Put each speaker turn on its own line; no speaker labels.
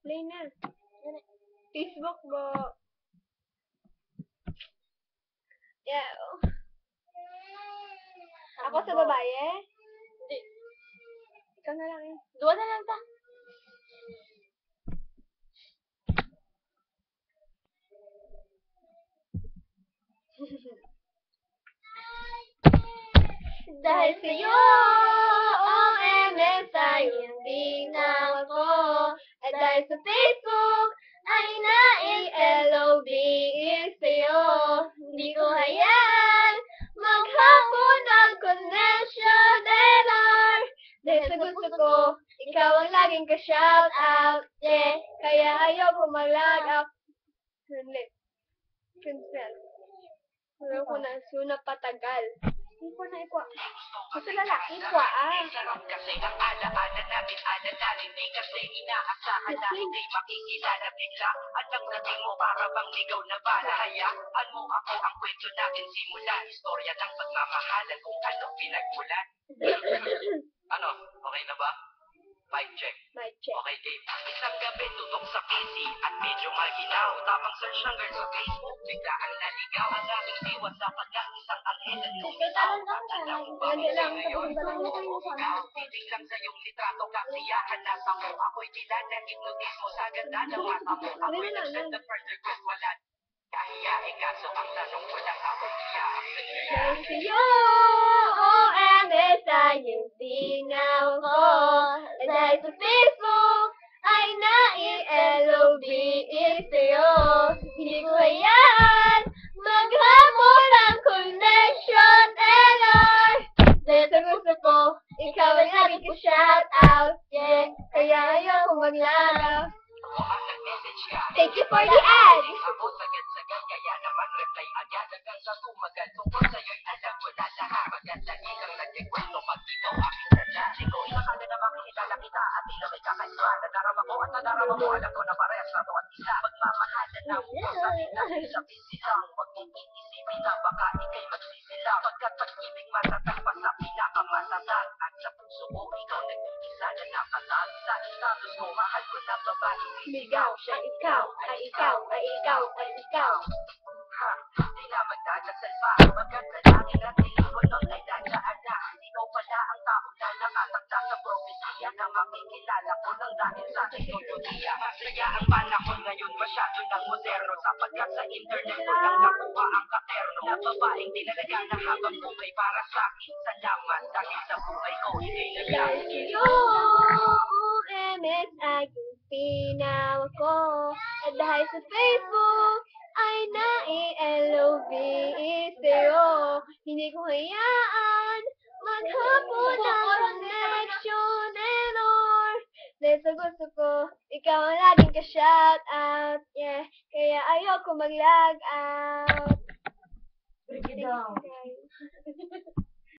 Play na. Facebook mo. Yeah. Ako sa babae?
Hindi.
Ikaw na lang eh.
Dua na lang ta. Dahil sa'yo, OMS ay hindi na ako. At dahil sa Facebook, ay nai-LOVE sa'yo. Hindi ko hayaan maghapon ang connection error. Dahil sa gusto ko, ikaw ang laging ka-shout out. Yeah, kaya ayoko mag-log out.
Cancel. Wala ko na. Suna patagal. Iko na ikwa. Kasi lalaki ikwa
Sarap kasi ang alaala namin, alalalim di kasi inaasahan na hindi makikilala bigla. At ang dating mo para bang ligaw na bala. Hayaan mo ako ang kwento natin simulan. Istorya ng pagmamahalan kung ano pinagmulan. Ano? Okay na ba? Mic check.
Mic check.
Okay, Dave. Isang gabi tutok sa PC at medyo malginaw. Tapang search ng girl sa Facebook, biglaan naligaw ang aking diwa sa pagka-isang anghel at lumitaw. Alam mo ba
Hindi lang.
ngayon? Titig lang sa iyong litrato, kasiyahan nasa mo. Ako'y tila na-hypnotize mo sa ganda ng mata mo. Ako'y nag-send the first request, wala kahiyain kaso ang tanong walang ako iyahan.
Dahil sa'yo, OMS ay hindi na ako. At dahil sa Facebook, ay nai-LOVE sa'yo. Hindi ko hayaan maghamon ang connection error. Dahil sa gusto ko, ikaw ang lagi ko shout out. Yeah, kaya ayoko maglaraw. Thank you for the ad!
Ako sagad-sagad kaya naman reply agad hanggang sa kumagal tungkol sa'yo'y alam ko na lahat. Magandang ikang nagkikwento pag ikaw aking sadya. Siko, inakala na makikilala kita at tila may kakaiba. Nadarama ko at nadarama mo, alam ko na parehas na to at isa. Pagmamahalan na mo sa tingnan sa pisilang. Huwag mong iisipin na baka ikay magsisila. Pagkat pag-ibig matatag pa sa pinakamatatag. At sa puso ko, ikaw nag-iisa na nakatag. Sa status mo, mahal ko na babae.
Sigaw siya ikaw, ay ikaw, ay ikaw, ay ikaw.
Ha, di na magdadasal pa. Maganda lagi na tingin ko nun ay dadaan na. Ikaw pala ang tao na nakatakda sa propesya na makikilala ko nang dahil sa teknolohiya. Masaya ang panahon ngayon, masyado ng moderno. Sapagkat sa internet ko lang nakuha ang katerno. Na babaeng tinalaga na habang buhay para sa akin. Salamat dahil sa buhay ko, ikay
Dahil
naglaan.
sa'yo, OMS ay pinaw ko. At dahil sa Facebook, ay nai-LOVE sa'yo. Hindi ko hayaan maghapon ang connection error. Dahil sa gusto ko, ikaw ang laging ka-shout out. Yeah, kaya ayoko mag-log out.
Break it down.
Guys.